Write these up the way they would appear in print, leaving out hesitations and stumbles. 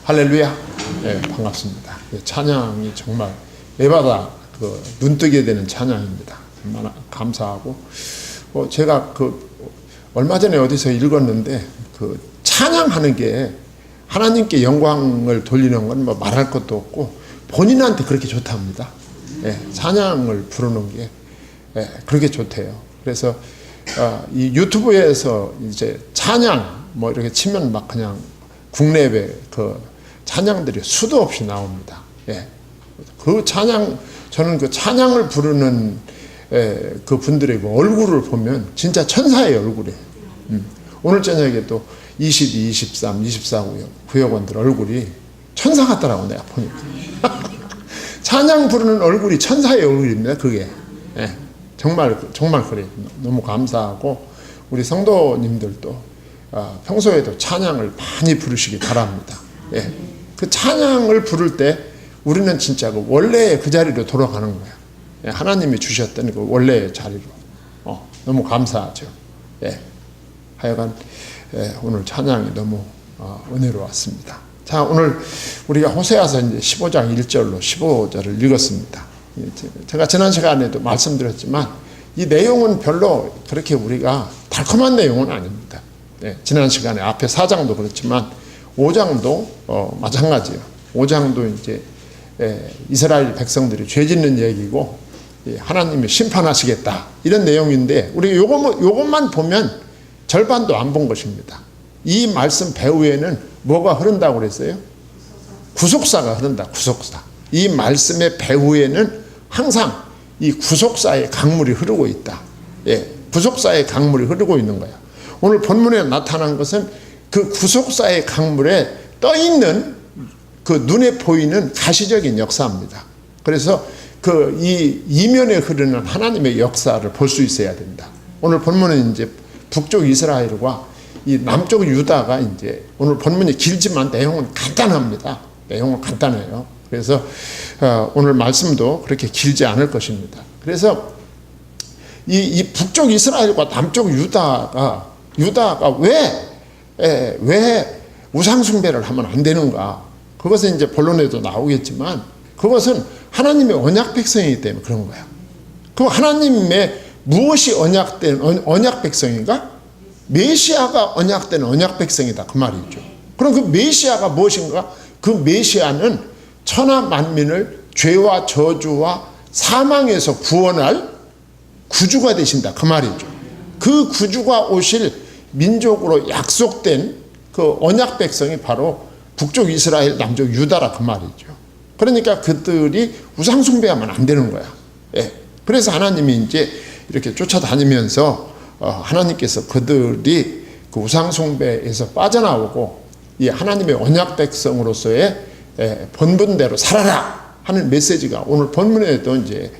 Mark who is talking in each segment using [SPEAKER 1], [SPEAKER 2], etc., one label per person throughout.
[SPEAKER 1] 할렐루야. 네, 반갑습니다. 찬양이 정말 매마다 눈뜨게 되는 찬양입니다. 얼마나 감사하고, 제가 얼마 전에 어디서 읽었는데, 찬양하는 게 하나님께 영광을 돌리는 건 뭐 말할 것도 없고, 본인한테 그렇게 좋답니다. 찬양을 부르는 게 그렇게 좋대요. 그래서 이 유튜브에서 이제 찬양 뭐 이렇게 치면 막 그냥 국내외 찬양들이 수도 없이 나옵니다. 그 찬양, 저는 그 찬양을 부르는 그 분들의 그 얼굴을 보면 진짜 천사의 얼굴이에요. 오늘 저녁에 또 22, 23, 24 구역원들 얼굴이 천사 같더라고, 내가 보니까. 찬양 부르는 얼굴이 천사의 얼굴입니다, 그게. 정말 그래요. 너무 감사하고, 우리 성도님들도 평소에도 찬양을 많이 부르시기 바랍니다. 그 찬양을 부를 때 우리는 진짜 그 원래의 그 자리로 돌아가는 거야. 하나님이 주셨던 그 원래의 자리로. 너무 감사하죠. 하여간 오늘 찬양이 너무 은혜로웠습니다. 자, 오늘 우리가 호세아서 이제 15장 1절로 15절을 읽었습니다. 제가 지난 시간에도 말씀드렸지만 이 내용은 별로 그렇게 우리가 달콤한 내용은 아닙니다. 지난 시간에 앞에 4장도 그렇지만 5장도 마찬가지예요. 5장도 이제 이스라엘 백성들이 죄 짓는 얘기고 하나님이 심판하시겠다 이런 내용인데, 우리 요것만 보면 절반도 안 본 것입니다. 이 말씀 배후에는 뭐가 흐른다고 그랬어요? 구속사가 흐른다. 구속사. 이 말씀의 배후에는 항상 이 구속사의 강물이 흐르고 있다. 구속사의 강물이 흐르고 있는 거야. 오늘 본문에 나타난 것은 그 구속사의 강물에 떠있는 그 눈에 보이는 가시적인 역사입니다. 그래서 이 이면에 흐르는 하나님의 역사를 볼 수 있어야 된다. 오늘 본문은 이제 북쪽 이스라엘과 이 남쪽 유다가 이제, 오늘 본문이 길지만 내용은 간단합니다. 내용은 간단해요. 그래서 오늘 말씀도 그렇게 길지 않을 것입니다. 그래서 이 북쪽 이스라엘과 남쪽 유다가 왜 우상숭배를 하면 안 되는가? 그것은 이제 본론에도 나오겠지만, 그것은 하나님의 언약 백성이기 때문에 그런 거야. 그 하나님의 무엇이 언약된 언약 백성인가? 메시아가 언약된 언약 백성이다, 그 말이죠. 그럼 그 메시아가 무엇인가? 그 메시아는 천하 만민을 죄와 저주와 사망에서 구원할 구주가 되신다, 그 말이죠. 그 구주가 오실 민족으로 약속된 그 언약 백성이 바로 북쪽 이스라엘, 남쪽 유다라, 그 말이죠. 그러니까 그들이 우상숭배하면 안 되는 거야. 그래서 하나님이 이제 이렇게 쫓아다니면서 하나님께서 그들이 그 우상숭배에서 빠져나오고 이 하나님의 언약 백성으로서의 본분대로 살아라 하는 메시지가 오늘 본문에도 이제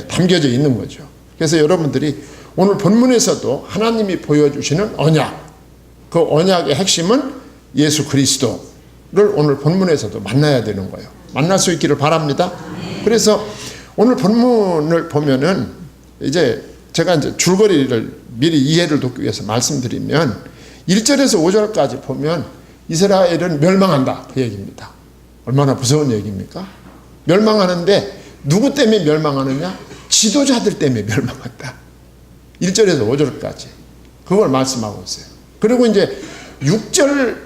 [SPEAKER 1] 담겨져 있는 거죠. 그래서 여러분들이 오늘 본문에서도 하나님이 보여주시는 언약, 그 언약의 핵심은 예수 그리스도를 오늘 본문에서도 만나야 되는 거예요. 만날 수 있기를 바랍니다. 그래서 오늘 본문을 보면은 이제 제가 이제 줄거리를 미리 이해를 돕기 위해서 말씀드리면, 1절에서 5절까지 보면 이스라엘은 멸망한다, 그 얘기입니다. 얼마나 무서운 얘기입니까? 멸망하는데 누구 때문에 멸망하느냐? 지도자들 때문에 멸망한다. 1절에서 5절까지 그걸 말씀하고 있어요. 그리고 이제 6절부터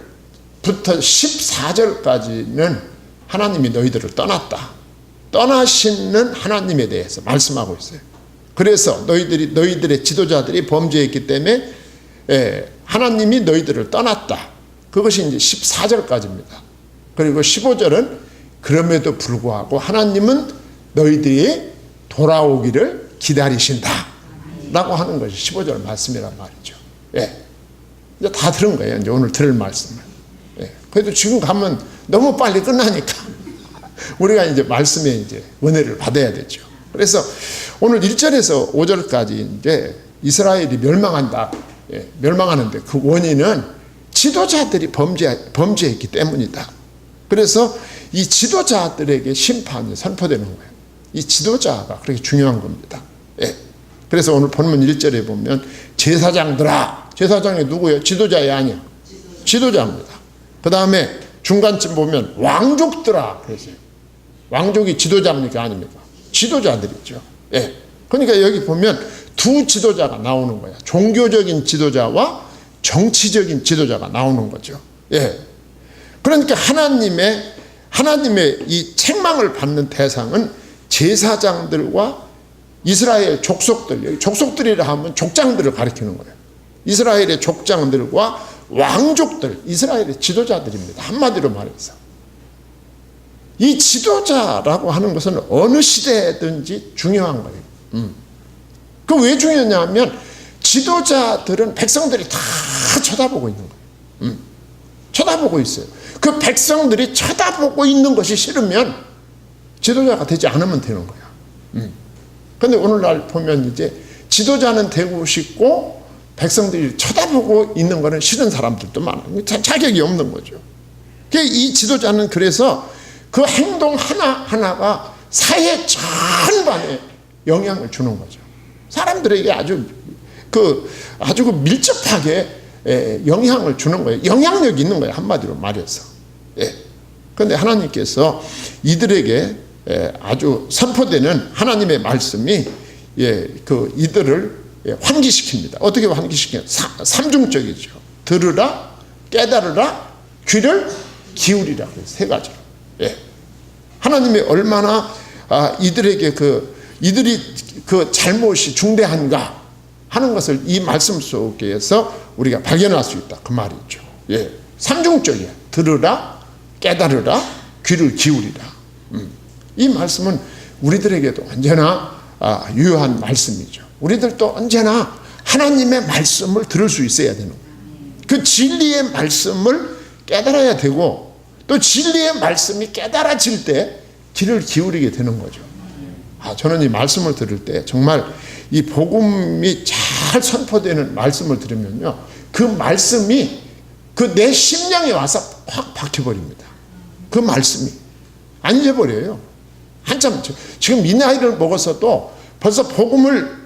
[SPEAKER 1] 14절까지는 하나님이 너희들을 떠났다, 떠나시는 하나님에 대해서 말씀하고 있어요. 그래서 너희들의 지도자들이 범죄했기 때문에 하나님이 너희들을 떠났다. 그것이 이제 14절까지입니다. 그리고 15절은 그럼에도 불구하고 하나님은 너희들이 돌아오기를 기다리신다 라고 하는 것이 15절 말씀이란 말이죠. 이제 다 들은 거예요, 이제 오늘 들을 말씀을. 그래도 지금 가면 너무 빨리 끝나니까 우리가 이제 말씀에 이제 은혜를 받아야 되죠. 그래서 오늘 1절에서 5절까지 이제 이스라엘이 멸망한다. 멸망하는데 그 원인은 지도자들이 범죄했기 때문이다. 그래서 이 지도자들에게 심판이 선포되는 거예요. 이 지도자가 그렇게 중요한 겁니다. 그래서 오늘 본문 1절에 보면 제사장들아, 제사장이 누구예요? 지도자야, 아니야? 지도자입니다. 그 다음에 중간쯤 보면 왕족들아 그랬어요. 왕족이 지도자입니까 아닙니까? 지도자들이죠. 예. 그러니까 여기 보면 두 지도자가 나오는 거야. 종교적인 지도자와 정치적인 지도자가 나오는 거죠. 예. 그러니까 하나님의 이 책망을 받는 대상은 제사장들과 이스라엘 족속들, 족속들이라 하면 족장들을 가리키는 거예요. 이스라엘의 족장들과 왕족들, 이스라엘의 지도자들입니다. 한마디로 말해서. 이 지도자라고 하는 것은 어느 시대든지 중요한 거예요. 그 왜 중요하냐면 지도자들은 백성들이 다 쳐다보고 있는 거예요. 쳐다보고 있어요. 그 백성들이 쳐다보고 있는 것이 싫으면 지도자가 되지 않으면 되는 거야. 그런데 오늘날 보면 이제 지도자는 되고 싶고 백성들이 쳐다보고 있는 거는 싫은 사람들도 많아요. 자격이 없는 거죠. 이 지도자는 그래서 그 행동 하나하나가 사회 전반에 영향을 주는 거죠. 사람들에게 아주 밀접하게 영향을 주는 거예요. 영향력이 있는 거예요. 한마디로 말해서. 그런데 하나님께서 이들에게 아주 선포되는 하나님의 말씀이 이들을 환기시킵니다. 어떻게 환기시켜요? 삼중적이죠. 들으라, 깨달으라, 귀를 기울이라. 세 가지로. 하나님이 얼마나 이들에게 이들이 그 잘못이 중대한가 하는 것을 이 말씀 속에서 우리가 발견할 수 있다. 그 말이죠. 삼중적이야. 들으라, 깨달으라, 귀를 기울이라. 이 말씀은 우리들에게도 언제나 유효한 말씀이죠. 우리들도 언제나 하나님의 말씀을 들을 수 있어야 되는 거예요. 그 진리의 말씀을 깨달아야 되고 또 진리의 말씀이 깨달아질 때 귀를 기울이게 되는 거죠. 저는 이 말씀을 들을 때 정말 이 복음이 잘 선포되는 말씀을 들으면요, 그 말씀이 내 심령에 와서 확 박혀버립니다. 그 말씀이 안 잊어버려요. 한참 지금 이 나이를 먹어서도 벌써 복음을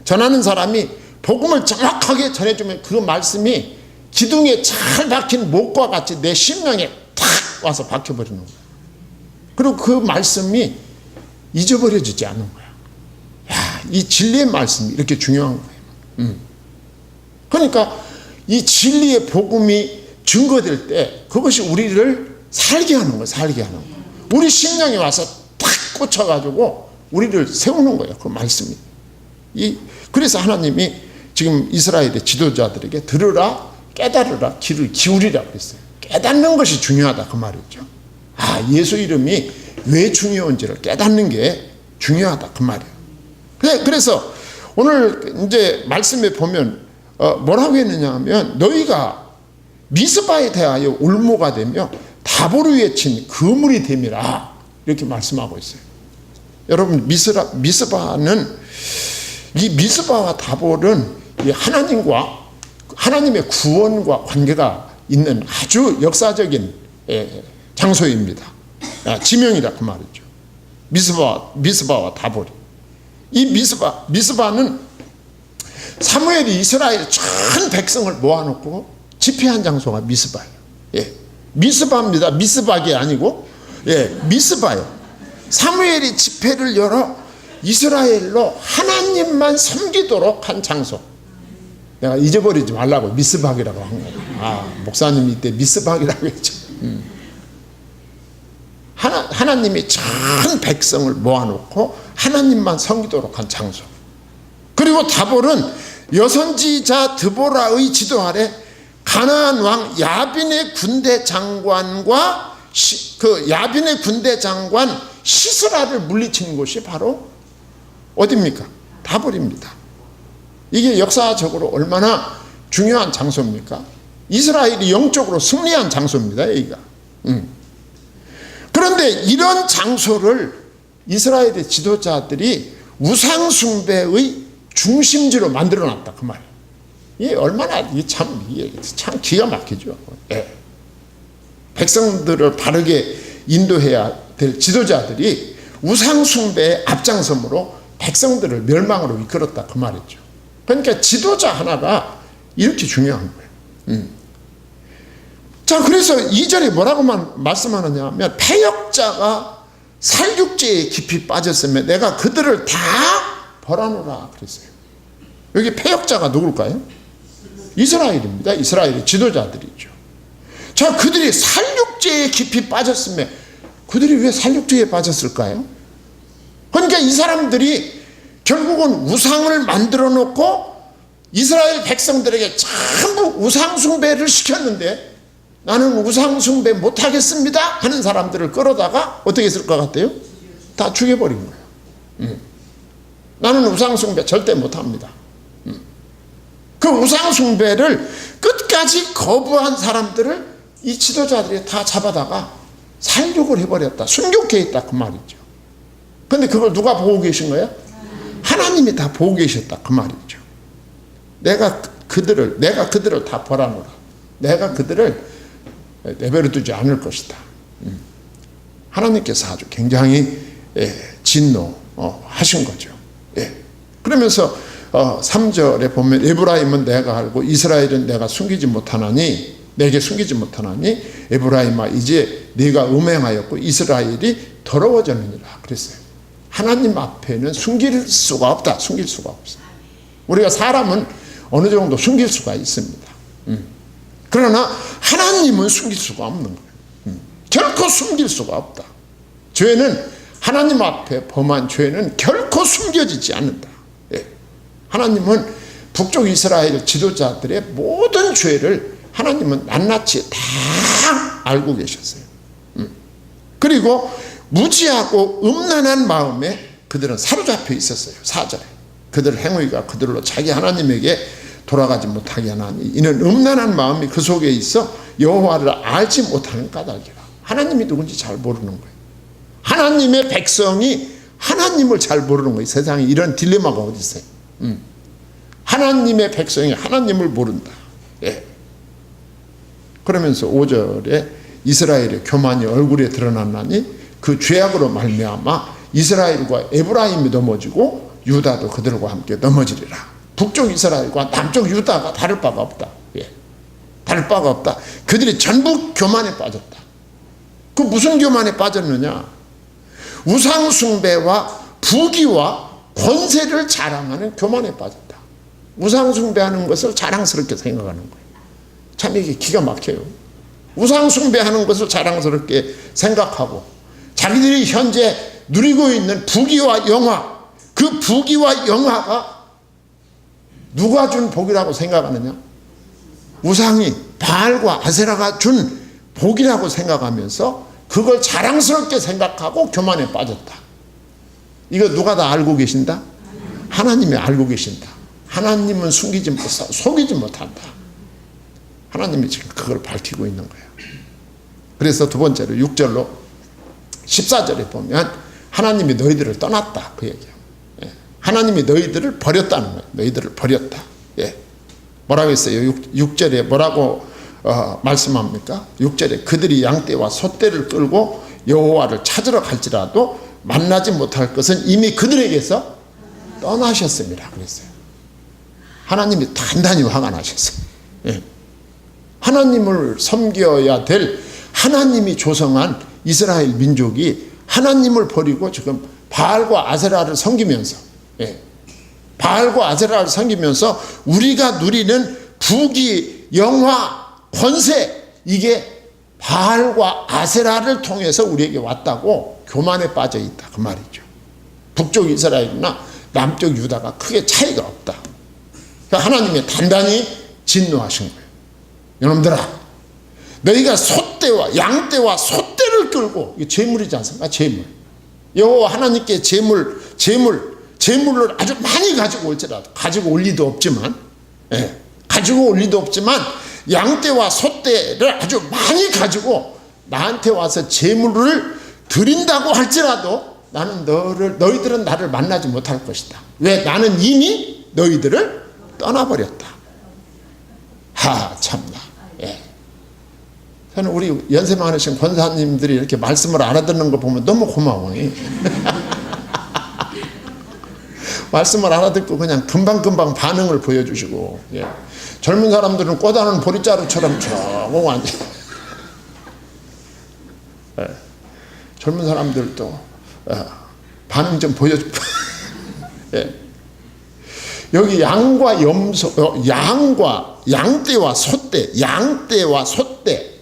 [SPEAKER 1] 전하는 사람이 복음을 정확하게 전해주면 그 말씀이 기둥에 잘 박힌 못과 같이 내 심령에 탁 와서 박혀버리는 거예요. 그리고 그 말씀이 잊어버려지지 않는 거야. 이 진리의 말씀이 이렇게 중요한 거예요. 그러니까 이 진리의 복음이 증거될 때 그것이 우리를 살게 하는 거예요. 살게 하는 거예요. 우리 심령에 와서 탁 꽂혀가지고 우리를 세우는 거예요. 그 말씀이. 그래서 하나님이 지금 이스라엘의 지도자들에게 들으라, 깨달으라, 귀를 기울이라 그랬어요. 깨닫는 것이 중요하다. 그 말이죠. 예수 이름이 왜 중요한지를 깨닫는 게 중요하다. 그 말이에요. 그래서 오늘 이제 말씀에 보면 뭐라고 했느냐 하면 너희가 미스바에 대하여 울모가 되며 다보를 위에 친 그물이 됨이라 이렇게 말씀하고 있어요. 여러분 미스바는 이 미스바와 다볼은 하나님의 구원과 관계가 있는 아주 역사적인 장소입니다. 지명이라 그 말이죠. 미스바와 다볼이. 이 미스바는 사무엘이 이스라엘 전 백성을 모아놓고 집회한 장소가 미스바예요. 미스바입니다. 미스박이 아니고 미스바예요. 사무엘이 집회를 열어 이스라엘로 하나님만 섬기도록 한 장소. 내가 잊어버리지 말라고 미스박이라고 한 거예요. 목사님이 이때 미스박이라고 했죠. 하나님이 전 백성을 모아놓고 하나님만 섬기도록 한 장소. 그리고 다볼은 여선지자 드보라의 지도 아래 가나안 왕 야빈의 군대 장관과 야빈의 군대 장관 시스라를 물리친 곳이 바로 어디입니까? 다볼입니다. 이게 역사적으로 얼마나 중요한 장소입니까? 이스라엘이 영적으로 승리한 장소입니다. 여기가. 그런데 이런 장소를 이스라엘의 지도자들이 우상숭배의 중심지로 만들어놨다. 그 말이에요. 이게 얼마나 이게 참 기가 막히죠. 백성들을 바르게 인도해야 될 지도자들이 우상숭배의 앞장섬으로 백성들을 멸망으로 이끌었다. 그 말이죠. 그러니까 지도자 하나가 이렇게 중요한 거예요. 자, 그래서 2절에 뭐라고 말씀하느냐 하면 패역자가 살육죄에 깊이 빠졌으면 내가 그들을 다 벌하노라 그랬어요. 여기 패역자가 누굴까요? 이스라엘입니다. 이스라엘의 지도자들이죠. 자, 그들이 살육죄에 깊이 빠졌으면 그들이 왜 살육죄에 빠졌을까요? 그러니까 이 사람들이 결국은 우상을 만들어 놓고 이스라엘 백성들에게 전부 우상 숭배를 시켰는데 나는 우상 숭배 못하겠습니다 하는 사람들을 끌어다가 어떻게 했을 것 같아요? 다 죽여버린 거예요. 나는 우상 숭배 절대 못합니다. 그 우상 숭배를 끝까지 거부한 사람들을 이 지도자들이 다 잡아다가 살육을 해버렸다. 순교케 했다 그 말이죠. 근데 그걸 누가 보고 계신 거예요? 하나님이 다 보고 계셨다 그 말이죠. 내가 그들을 다 벌하노라. 내가 그들을 내버려 두지 않을 것이다. 하나님께서 아주 굉장히 진노하신 거죠. 그러면서 3절에 보면 에브라임은 내가 알고 이스라엘은 내가 숨기지 못하나니 내게 숨기지 못하나니 에브라임아 이제 네가 음행하였고 이스라엘이 더러워졌느니라 그랬어요. 하나님 앞에는 숨길 수가 없다. 숨길 수가 없어. 우리가 사람은 어느 정도 숨길 수가 있습니다. 그러나 하나님은 숨길 수가 없는 거예요. 결코 숨길 수가 없다. 죄는 하나님 앞에 범한 죄는 결코 숨겨지지 않는다. 하나님은 북쪽 이스라엘 지도자들의 모든 죄를 하나님은 낱낱이 다 알고 계셨어요. 그리고 무지하고 음란한 마음에 그들은 사로잡혀 있었어요. 4절에 그들 행위가 그들로 자기 하나님에게 돌아가지 못하게 하나니 이는 음란한 마음이 그 속에 있어 여호와를 알지 못하는 까닭이라. 하나님이 누군지 잘 모르는 거예요. 하나님의 백성이 하나님을 잘 모르는 거예요. 세상에 이런 딜레마가 어디 있어요? 하나님의 백성이 하나님을 모른다. 그러면서 5절에 이스라엘의 교만이 얼굴에 드러났나니 그 죄악으로 말미암아 이스라엘과 에브라임이 넘어지고 유다도 그들과 함께 넘어지리라. 북쪽 이스라엘과 남쪽 유다가 다를 바가 없다. 다를 바가 없다. 그들이 전부 교만에 빠졌다. 그 무슨 교만에 빠졌느냐? 우상 숭배와 부귀와 권세를 자랑하는 교만에 빠졌다. 우상 숭배하는 것을 자랑스럽게 생각하는 거예요. 참 이게 기가 막혀요. 우상 숭배하는 것을 자랑스럽게 생각하고 자기들이 현재 누리고 있는 부귀와 영화, 그 부귀와 영화가 누가 준 복이라고 생각하느냐? 우상이 바알과 아세라가 준 복이라고 생각하면서 그걸 자랑스럽게 생각하고 교만에 빠졌다. 이거 누가 다 알고 계신다? 하나님이 알고 계신다. 하나님은 속이지 못한다. 하나님이 지금 그걸 밝히고 있는 거예요. 그래서 두 번째로 6절로 14절에 보면 하나님이 너희들을 떠났다 그 얘기예요. 하나님이 너희들을 버렸다는 거예요. 너희들을 버렸다. 뭐라고 했어요? 6절에 뭐라고 말씀합니까? 6절에 그들이 양떼와 소떼를 끌고 여호와를 찾으러 갈지라도 만나지 못할 것은 이미 그들에게서 떠나셨습니다. 그랬어요. 하나님이 단단히 화가 나셨어요. 하나님을 섬겨야 될 하나님이 조성한 이스라엘 민족이 하나님을 버리고 지금 바알과 아세라를 섬기면서 바알과 아세라를 섬기면서 우리가 누리는 부귀, 영화, 권세 이게 바알과 아세라를 통해서 우리에게 왔다고 교만에 빠져 있다 그 말이죠. 북쪽 이스라엘이나 남쪽 유다가 크게 차이가 없다. 그러니까 하나님이 단단히 진노하신 거예요. 여러분들아, 너희가 소떼와 양떼와 소떼를 끌고 이게 재물이지 않습니까? 재물. 여호와 하나님께 재물을 아주 많이 가지고 올지라도 가지고 올 리도 없지만 가지고 올 리도 없지만 양떼와 소떼를 아주 많이 가지고 나한테 와서 재물을 드린다고 할지라도 나는 너희들은 나를 만나지 못할 것이다. 왜? 나는 이미 너희들을 떠나버렸다. 참나. 저는 우리 연세 많으신 권사님들이 이렇게 말씀을 알아듣는 거 보면 너무 고마워요. 말씀을 알아듣고 그냥 금방금방 반응을 보여주시고 젊은 사람들은 꼬다는 보리자루처럼 쭉 앉아 젊은 사람들도 반응 좀 보여줘. 예. 여기 양과 염소, 양떼와 소떼, 양떼와 소떼.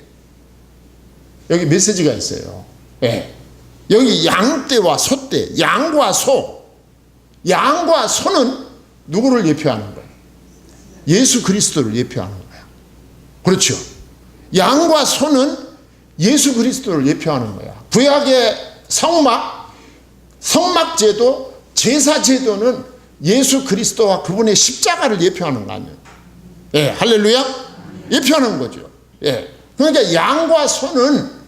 [SPEAKER 1] 여기 메시지가 있어요. 예. 여기 양떼와 소떼, 양과 소. 양과 소는 누구를 예표하는 거예요? 예수 그리스도를 예표하는 거야. 그렇죠. 양과 소는 예수 그리스도를 예표하는 거야. 구약의 성막제도, 제사제도는 예수 그리스도와 그분의 십자가를 예표하는 거 아니에요. 예, 할렐루야? 예표하는 거죠. 예. 그러니까 양과 소는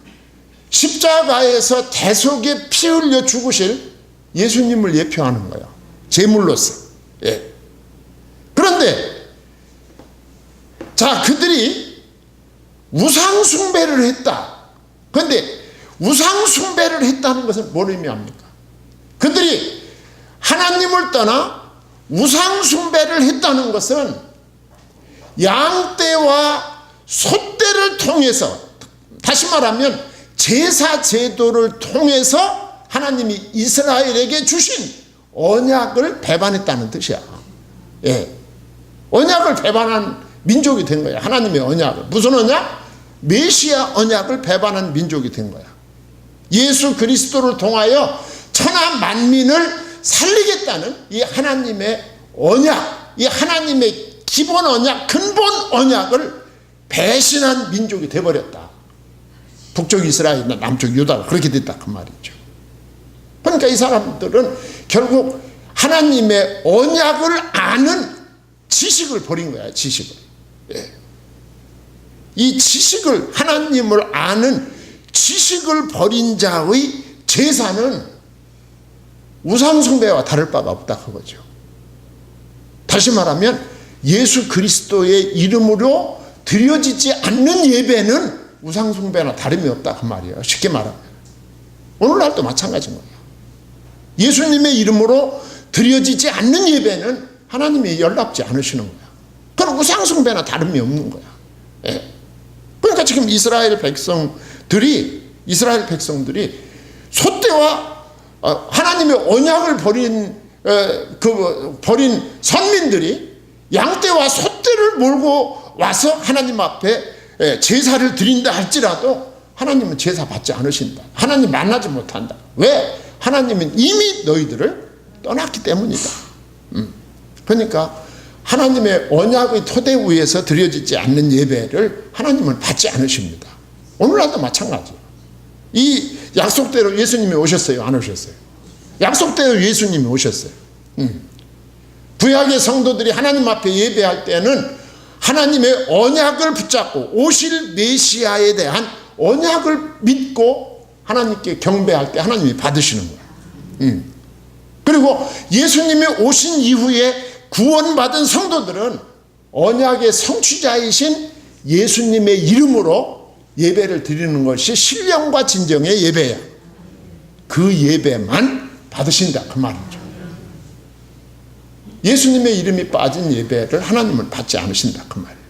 [SPEAKER 1] 십자가에서 대속에 피 흘려 죽으실 예수님을 예표하는 거야. 제물로서. 예. 그런데 자, 그들이 우상숭배를 했다. 그런데 우상숭배를 했다는 것은 뭘 의미합니까? 그들이 하나님을 떠나 우상숭배를 했다는 것은 양떼와 소떼를 통해서, 다시 말하면 제사제도를 통해서 하나님이 이스라엘에게 주신 언약을 배반했다는 뜻이야. 예. 언약을 배반한 민족이 된 거야. 하나님의 언약을. 무슨 언약? 메시아 언약을 배반한 민족이 된 거야. 예수 그리스도를 통하여 천하 만민을 살리겠다는 이 하나님의 언약, 이 하나님의 기본 언약, 근본 언약을 배신한 민족이 돼버렸다. 북쪽 이스라엘이나 남쪽 유다가 그렇게 됐다 그 말이죠. 그러니까 이 사람들은 결국 하나님의 언약을 아는 지식을 버린 거야. 지식을. 예. 이 지식을, 하나님을 아는 지식을 버린 자의 제사는 우상숭배와 다를 바가 없다 그거죠. 다시 말하면 예수 그리스도의 이름으로 드려지지 않는 예배는 우상숭배나 다름이 없다 그 말이에요. 쉽게 말하면 오늘날도 마찬가지인 거예요. 예수님의 이름으로 드려지지 않는 예배는 하나님이 연락지 않으시는 거야. 그건 우상숭배나 다름이 없는 거야. 예. 그러니까 지금 이스라엘 백성들이 소떼와 하나님의 언약을 버린 선민들이 양떼와 소떼를 몰고 와서 하나님 앞에 제사를 드린다 할지라도 하나님은 제사 받지 않으신다. 하나님 만나지 못한다. 왜? 하나님은 이미 너희들을 떠났기 때문이다. 그러니까 하나님의 언약의 토대 위에서 드려지지 않는 예배를 하나님은 받지 않으십니다. 오늘날도 마찬가지예요. 이 약속대로 예수님이 오셨어요? 안 오셨어요? 약속대로 예수님이 오셨어요. 구약의 성도들이 하나님 앞에 예배할 때는 하나님의 언약을 붙잡고 오실 메시아에 대한 언약을 믿고 하나님께 경배할 때 하나님이 받으시는 거예요. 그리고 예수님이 오신 이후에 구원받은 성도들은 언약의 성취자이신 예수님의 이름으로 예배를 드리는 것이 신령과 진정의 예배야. 그 예배만 받으신다 그 말이죠. 예수님의 이름이 빠진 예배를 하나님은 받지 않으신다 그 말이에요.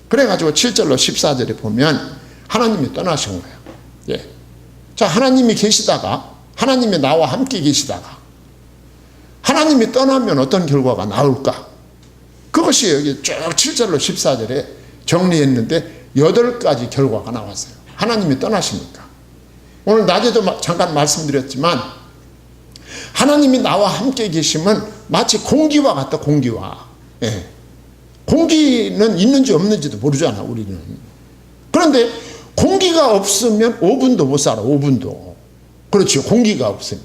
[SPEAKER 1] 그래가지고 7절로 14절에 보면 하나님이 떠나신 거예요. 예. 자, 하나님이 계시다가, 하나님이 나와 함께 계시다가 하나님이 떠나면 어떤 결과가 나올까? 그것이 여기 쭉 7절로 14절에 정리했는데 8가지 결과가 나왔어요. 하나님이 떠나시니까. 오늘 낮에도 잠깐 말씀드렸지만 하나님이 나와 함께 계시면 마치 공기와 같다. 공기와. 예. 공기는 있는지 없는지도 모르잖아 우리는. 그런데 공기가 없으면 5분도 못 살아. 5분도. 그렇죠. 공기가 없으면.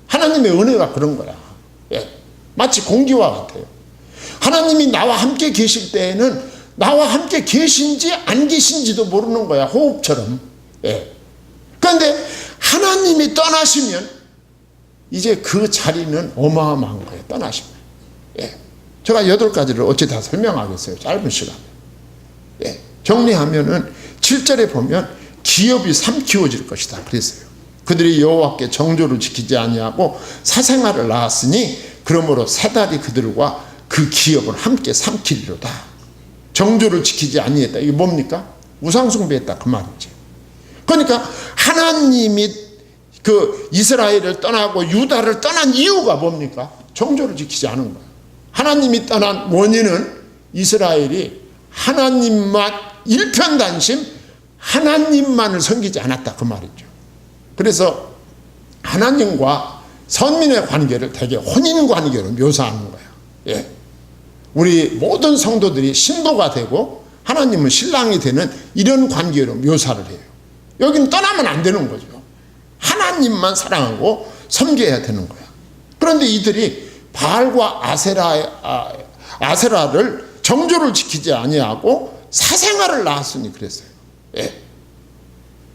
[SPEAKER 1] 하나님의 은혜가 그런 거야. 예. 마치 공기와 같아요. 하나님이 나와 함께 계실 때에는 나와 함께 계신지 안 계신지도 모르는 거야. 호흡처럼. 예. 그런데 하나님이 떠나시면 이제 그 자리는 어마어마한 거예요. 떠나시면. 예. 제가 8가지를 어찌 다 설명하겠어요. 짧은 시간에. 예. 정리하면은 7절에 보면 기업이 삼키워질 것이다. 그랬어요. 그들이 여호와께 정조를 지키지 아니하고 사생아를 낳았으니 그러므로 사달이 그들과 그 기업을 함께 삼키리로다. 정조를 지키지 아니했다. 이게 뭡니까? 우상숭배했다 그 말이지. 그러니까 하나님이 그 이스라엘을 떠나고 유다를 떠난 이유가 뭡니까? 정조를 지키지 않은 거예요. 하나님이 떠난 원인은 이스라엘이 하나님만 일편단심 하나님만을 섬기지 않았다 그 말이죠. 그래서 하나님과 선민의 관계를 대개 혼인 관계로 묘사하는 거예요. 예. 우리 모든 성도들이 신부가 되고 하나님은 신랑이 되는 이런 관계로 묘사를 해요. 여기는 떠나면 안 되는 거죠. 하나님만 사랑하고 섬겨야 되는 거야. 그런데 이들이 바알과 아세라를 정조를 지키지 아니하고 사생활을 낳았으니 그랬어요. 예.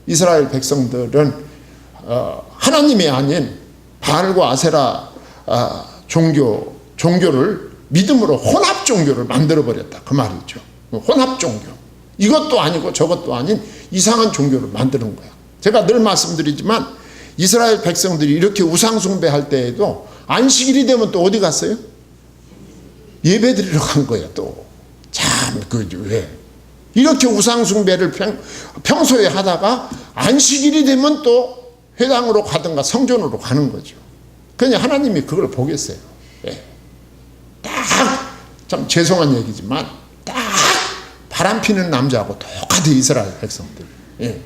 [SPEAKER 1] 이스라엘 백성들은 하나님이 아닌 바알과 아세라 종교를 믿음으로 혼합 종교를 만들어 버렸다 그 말이죠. 혼합 종교. 이것도 아니고 저것도 아닌 이상한 종교를 만드는 거야. 제가 늘 말씀드리지만 이스라엘 백성들이 이렇게 우상 숭배할 때에도 안식일이 되면 또 어디 갔어요? 예배 드리러 간 거야 또. 참 왜 이렇게 우상 숭배를 평소에 하다가 안식일이 되면 또 회당으로 가든가 성전으로 가는 거죠. 그냥 하나님이 그걸 보겠어요. 예. 딱 참 죄송한 얘기지만 딱 바람 피는 남자하고 똑같아 이스라엘 백성들. 예.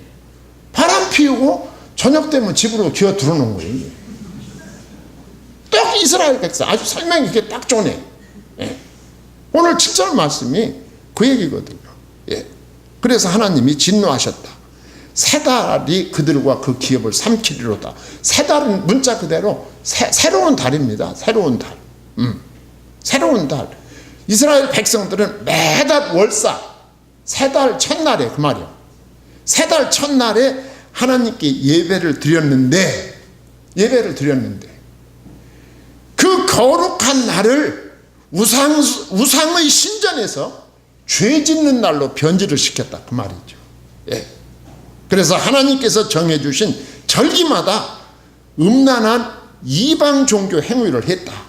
[SPEAKER 1] 바람 피우고 저녁 되면 집으로 기어 들어오는 거예요. 딱 이스라엘 백성 아주 설명이 이렇게 딱 좋네. 예. 오늘 7절 말씀이 그 얘기거든요. 예. 그래서 하나님이 진노하셨다. 세 달이 그들과 그 기업을 삼키리로다. 세 달은 문자 그대로 새로운 달입니다. 새로운 달. 새로운 달. 이스라엘 백성들은 매달 월사 세 달 첫날에 그 말이요. 세 달 첫날에 하나님께 예배를 드렸는데 그 거룩한 날을 우상의 신전에서 죄 짓는 날로 변질을 시켰다 그 말이죠. 예. 그래서 하나님께서 정해주신 절기마다 음란한 이방 종교 행위를 했다.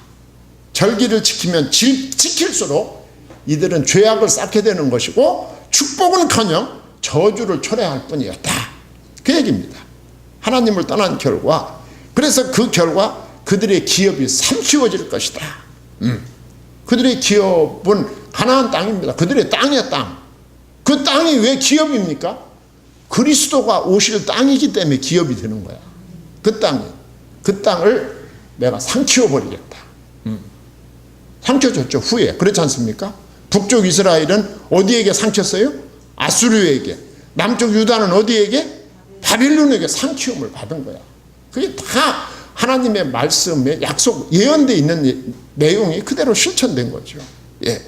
[SPEAKER 1] 절기를 지키면 지킬수록 이들은 죄악을 쌓게 되는 것이고 축복은커녕 저주를 초래할 뿐이었다. 그 얘기입니다. 하나님을 떠난 결과, 그래서 그 결과 그들의 기업이 삼키워질 것이다. 그들의 기업은 가나안 땅입니다. 그들의 땅이야 땅. 그 땅이 왜 기업입니까? 그리스도가 오실 땅이기 때문에 기업이 되는 거야. 그 땅을 내가 삼키워버리겠다. 삼켜줬죠 후에. 그렇지 않습니까? 북쪽 이스라엘은 어디에게 삼켰어요? 아수르에게. 남쪽 유다는 어디에게? 바빌론에게 삼키움을 받은 거야. 그게 다 하나님의 말씀에 약속 예언되어 있는 내용이 그대로 실천된 거죠. 예.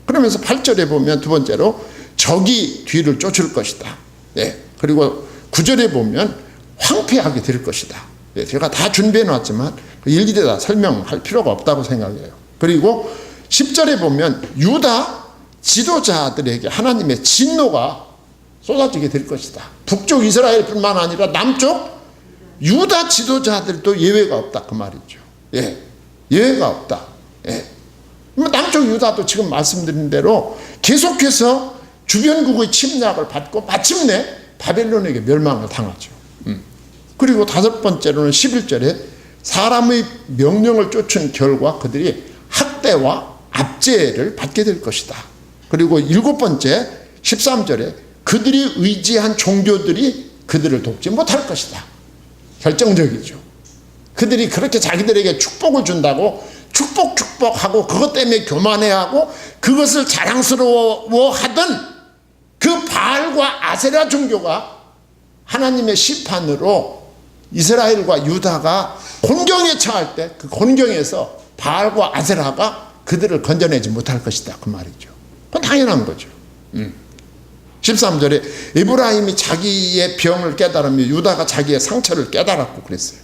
[SPEAKER 1] 그러면서 8절에 보면 두 번째로 적이 뒤를 쫓을 것이다. 예. 그리고 9절에 보면 황폐하게 될 것이다. 예. 제가 다 준비해 놨지만 일일이 다 설명할 필요가 없다고 생각해요. 그리고 10절에 보면 유다 지도자들에게 하나님의 진노가 쏟아지게 될 것이다. 북쪽 이스라엘뿐만 아니라 남쪽 유다 지도자들도 예외가 없다 그 말이죠. 예. 예외가 없다. 예. 남쪽 유다도 지금 말씀드린 대로 계속해서 주변국의 침략을 받고 마침내 바벨론에게 멸망을 당하죠. 그리고 다섯 번째로는 11절에 사람의 명령을 쫓은 결과 그들이 학대와 압제를 받게 될 것이다. 그리고 일곱 번째 13절에 그들이 의지한 종교들이 그들을 돕지 못할 것이다. 결정적이죠. 그들이 그렇게 자기들에게 축복을 준다고 축복하고 그것 때문에 교만해하고 그것을 자랑스러워하던 그 바알과 아세라 종교가 하나님의 심판으로 이스라엘과 유다가 곤경에 처할 때 그 곤경에서 바알과 아세라가 그들을 건져내지 못할 것이다 그 말이죠. 그건 당연한 거죠. 13절에 에브라임이 자기의 병을 깨달으며 유다가 자기의 상처를 깨달았고 그랬어요.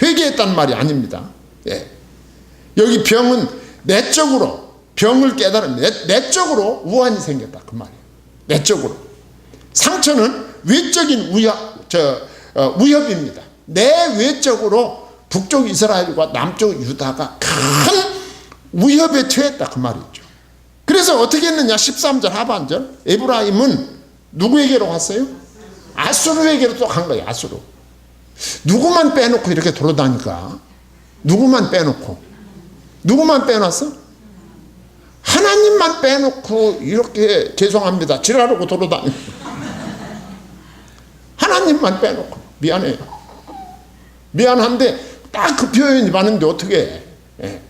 [SPEAKER 1] 회개했단 말이 아닙니다. 예. 여기 병은 내적으로 병을 깨달으면 내적으로 우환이 생겼다 그 말이에요. 내적으로. 상처는 외적인 위협입니다. 내외적으로 북쪽 이스라엘과 남쪽 유다가 큰 위협에 처했다 그 말이죠. 그래서 어떻게 했느냐 13절 하반절 에브라임은 누구에게로 갔어요? 아수르에게로 또 간 거예요. 아수르. 누구만 빼놓고 이렇게 돌아다니까? 누구만 빼놓고? 누구만 빼놨어? 하나님만 빼놓고 이렇게 죄송합니다 지랄하고 돌아다니고 하나님만 빼놓고 미안해요. 미안한데 딱 그 표현이 맞는데 어떻게 해? 예.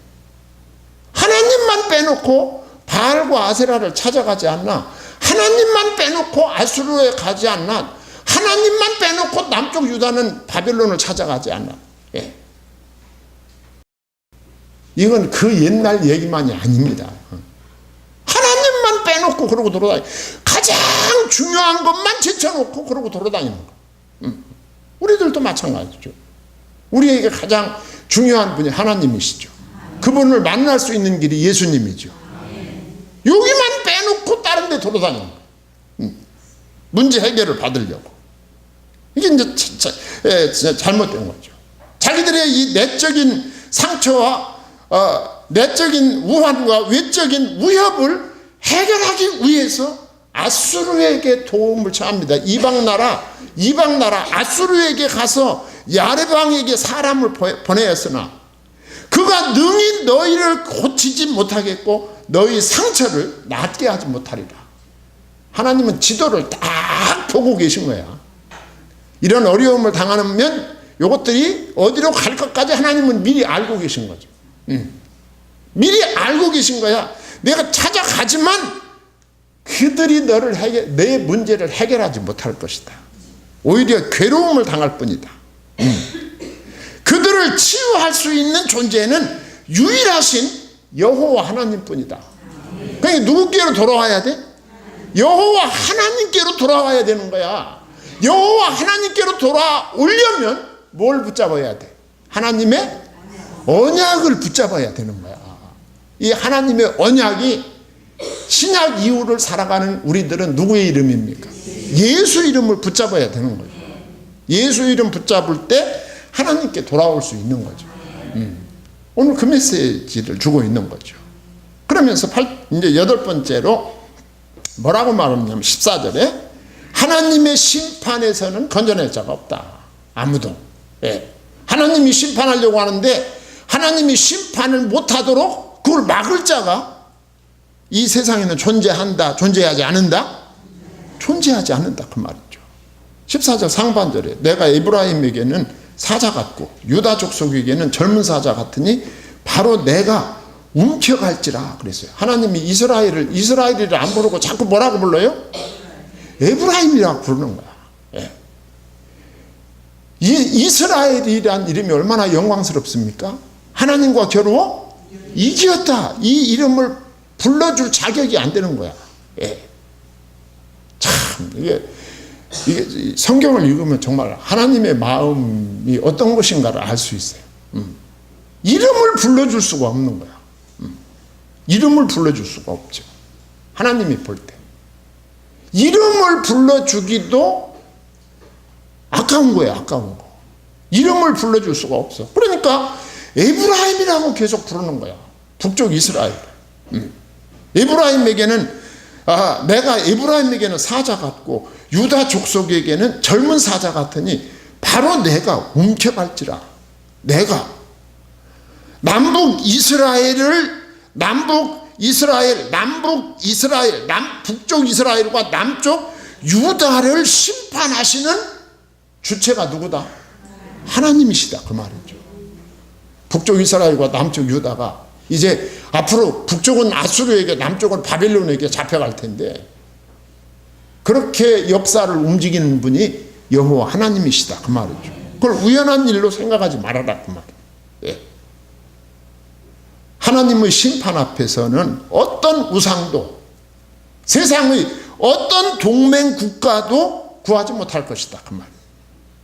[SPEAKER 1] 하나님만 빼놓고 바알과 아세라를 찾아가지 않나? 하나님만 빼놓고 아수르에 가지 않나? 하나님만 빼놓고 남쪽 유다는 바벨론을 찾아가지 않나? 예. 이건 그 옛날 얘기만이 아닙니다. 하나님만 빼놓고 그러고 돌아다니고 가장 중요한 것만 제쳐놓고 그러고 돌아다니는 거. 우리들도 마찬가지죠. 우리에게 가장 중요한 분이 하나님이시죠. 그분을 만날 수 있는 길이 예수님이죠. 여기만 빼놓고 다른 데 돌아다니는 거. 문제 해결을 받으려고. 이게 이제 잘못된 거죠. 자기들의 이 내적인 상처와 내적인 우환과 외적인 위협을 해결하기 위해서 아수르에게 도움을 청합니다. 이방나라 아수르에게 가서 야레방에게 사람을 보내었으나 그가 능히 너희를 고치지 못하겠고 너희 상처를 낫게 하지 못하리라. 하나님은 지도를 딱 보고 계신 거야. 이런 어려움을 당하면 이것들이 어디로 갈 것까지 하나님은 미리 알고 계신 거죠. 미리 알고 계신 거야. 내가 찾아가지만 그들이 내 문제를 해결하지 못할 것이다. 오히려 괴로움을 당할 뿐이다. 그들을 치유할 수 있는 존재는 유일하신 여호와 하나님뿐이다. 그러니까 누구께로 돌아와야 돼? 여호와 하나님께로 돌아와야 되는 거야. 여호와 하나님께로 돌아오려면 뭘 붙잡아야 돼? 하나님의 언약을 붙잡아야 되는 거야. 이 하나님의 언약이 신약 이후를 살아가는 우리들은 누구의 이름입니까? 예수 이름을 붙잡아야 되는 거죠. 예수 이름 붙잡을 때 하나님께 돌아올 수 있는 거죠. 오늘 그 메시지를 주고 있는 거죠. 그러면서 이제 8번째로 뭐라고 말하냐면 14절에 하나님의 심판에서는 건져낼 자가 없다. 아무도. 예. 하나님이 심판하려고 하는데 하나님이 심판을 못하도록 그걸 막을 자가 이 세상에는 존재하지 않는다? 존재하지 않는다 그 말이죠. 14절 상반절에 내가 에브라임에게는 사자 같고 유다 족속에게는 젊은 사자 같으니 바로 내가 움켜갈지라 그랬어요. 하나님이 이스라엘이를 안 부르고 자꾸 뭐라고 불러요? 에브라임이라고 부르는 거야. 예. 이스라엘이란 이름이 얼마나 영광스럽습니까? 하나님과 겨루어 이기었다. 이 이름을 불러줄 자격이 안 되는 거야. 예. 참 이게 성경을 읽으면 정말 하나님의 마음이 어떤 것인가를 알 수 있어요. 이름을 불러줄 수가 없는 거야. 이름을 불러줄 수가 없죠. 하나님이 볼 때 이름을 불러주기도 아까운 거예요. 아까운 거. 이름을 불러줄 수가 없어. 그러니까 에브라임이라고 계속 부르는 거야. 북쪽 이스라엘. 에브라임에게는 내가 에브라임에게는 사자 같고 유다 족속에게는 젊은 사자 같으니 바로 내가 움켜갈지라. 내가 북쪽 이스라엘과 남쪽 유다를 심판하시는 주체가 누구다? 하나님이시다 그 말이죠. 북쪽 이스라엘과 남쪽 유다가 이제 앞으로 북쪽은 아수르에게 남쪽은 바벨론에게 잡혀갈 텐데 그렇게 역사를 움직이는 분이 여호와 하나님이시다 그 말이죠. 그걸 우연한 일로 생각하지 말아라 그 말이에요. 예. 하나님의 심판 앞에서는 어떤 우상도 세상의 어떤 동맹 국가도 구하지 못할 것이다 그 말이에요.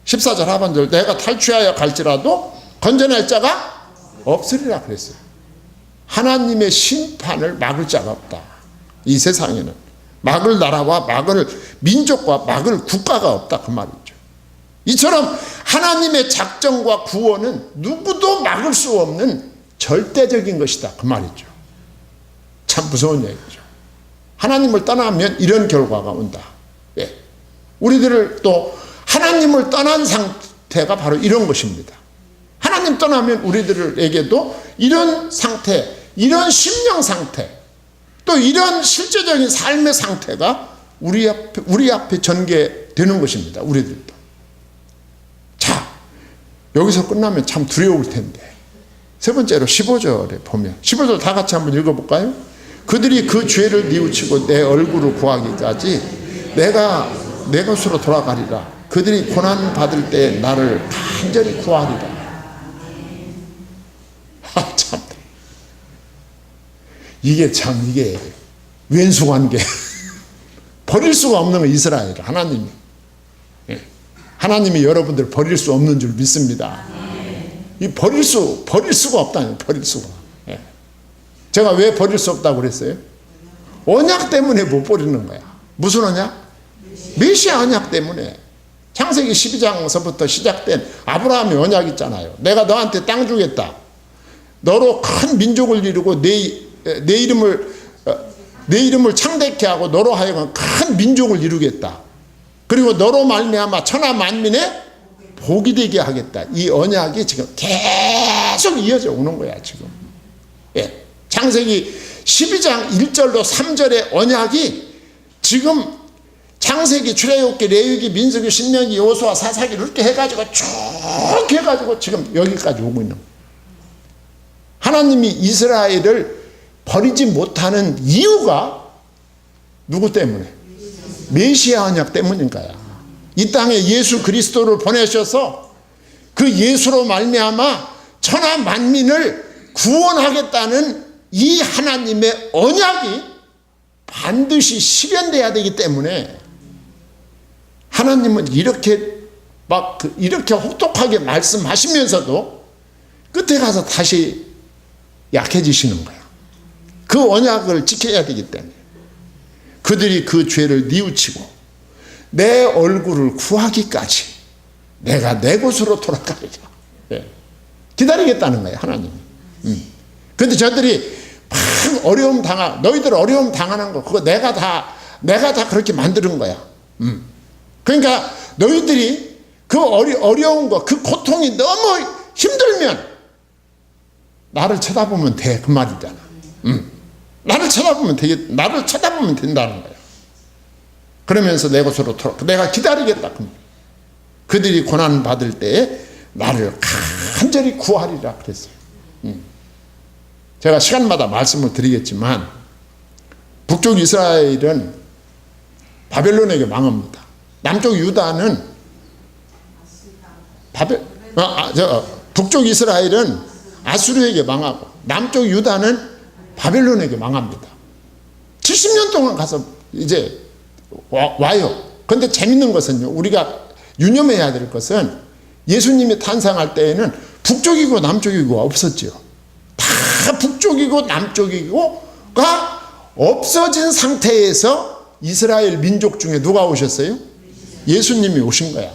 [SPEAKER 1] 14절 하반절 내가 탈취하여 갈지라도 건져낼 자가 없으리라 그랬어요. 하나님의 심판을 막을 자가 없다. 이 세상에는 막을 나라와 막을 민족과 막을 국가가 없다 그 말이죠. 이처럼 하나님의 작정과 구원은 누구도 막을 수 없는 절대적인 것이다 그 말이죠. 참 무서운 얘기죠. 하나님을 떠나면 이런 결과가 온다. 예. 우리들을 또 하나님을 떠난 상태가 바로 이런 것입니다. 하나님 떠나면 우리들에게도 이런 상태, 이런 심령 상태, 또 이런 실제적인 삶의 상태가 우리 앞에 전개되는 것입니다. 우리들도. 자, 여기서 끝나면 참 두려울 텐데, 세 번째로 15절에 보면, 15절 다 같이 한번 읽어볼까요? 그들이 그 죄를 뉘우치고 내 얼굴을 구하기까지 내가 내 것으로 돌아가리라. 그들이 고난 받을 때 나를 간절히 구하리라. 참, 이게 왼수관계. 버릴 수가 없는 거 이스라엘 하나님이. 하나님이 여러분들 버릴 수 없는 줄 믿습니다. 이 버릴 수가 없다니, 버릴 수가. 제가 왜 버릴 수 없다고 그랬어요? 언약 때문에 못 버리는 거야. 무슨 언약? 메시아 언약 때문에. 창세기 12장서부터 시작된 아브라함의 언약 있잖아요. 내가 너한테 땅 주겠다. 너로 큰 민족을 이루고 내 이름을 창대케 하고 너로 하여금 큰 민족을 이루겠다. 그리고 너로 말미암아 천하 만민의 복이 되게 하겠다. 이 언약이 지금 계속 이어져 오는 거야 지금. 예. 창세기 12장 1절로 3절의 언약이 지금 창세기, 출애굽기, 레위기, 민수기, 신명기, 여호수아, 사사기 이렇게 해가지고 쭉 해가지고 지금 여기까지 오고 있는 거예요. 하나님이 이스라엘을 버리지 못하는 이유가 누구 때문에? 메시아 언약 때문인 거야. 이 땅에 예수 그리스도를 보내셔서 그 예수로 말미암아 천하 만민을 구원하겠다는 이 하나님의 언약이 반드시 실현돼야 되기 때문에 하나님은 이렇게 이렇게 혹독하게 말씀하시면서도 끝에 가서 다시 약해지시는 거야. 그 언약을 지켜야 되기 때문에. 그들이 그 죄를 뉘우치고 내 얼굴을 구하기까지 내가 내 곳으로 돌아가리라. 기다리겠다는 거예요, 하나님이. 근데 저들이 막 어려움 너희들 어려움 당하는 거, 그거 내가 다 그렇게 만드는 거야. 그러니까 너희들이 그 어려운 거, 그 고통이 너무 힘들면 나를 쳐다보면 돼. 그 말이잖아. 나를 쳐다보면 된다는 거야. 그러면서 내 곳으로 내가 기다리겠다. 그들이 고난 받을 때에 나를 간절히 구하리라 그랬어요. 제가 시간마다 말씀을 드리겠지만 북쪽 이스라엘은 바벨론에게 망합니다. 남쪽 유다는 북쪽 이스라엘은 아수르에게 망하고 남쪽 유다는 바벨론에게 망합니다. 70년 동안 가서 이제 와요. 그런데 재밌는 것은요, 우리가 유념해야 될 것은 예수님이 탄생할 때에는 북쪽이고 남쪽이고 없었죠. 다 북쪽이고 남쪽이고가 없어진 상태에서 이스라엘 민족 중에 누가 오셨어요? 예수님이 오신 거야.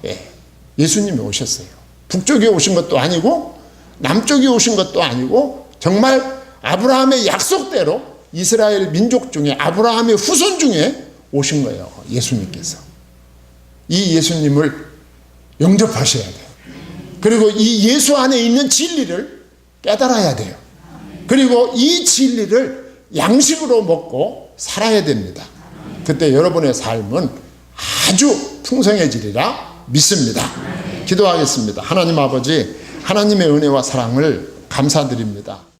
[SPEAKER 1] 예. 예수님이 오셨어요. 북쪽에 오신 것도 아니고 남쪽에 오신 것도 아니고 정말 아브라함의 약속대로 이스라엘 민족 중에 아브라함의 후손 중에 오신 거예요. 예수님께서. 이 예수님을 영접하셔야 돼요. 그리고 이 예수 안에 있는 진리를 깨달아야 돼요. 그리고 이 진리를 양식으로 먹고 살아야 됩니다. 그때 여러분의 삶은 아주 풍성해지리라 믿습니다. 기도하겠습니다. 하나님 아버지, 하나님의 은혜와 사랑을 감사드립니다.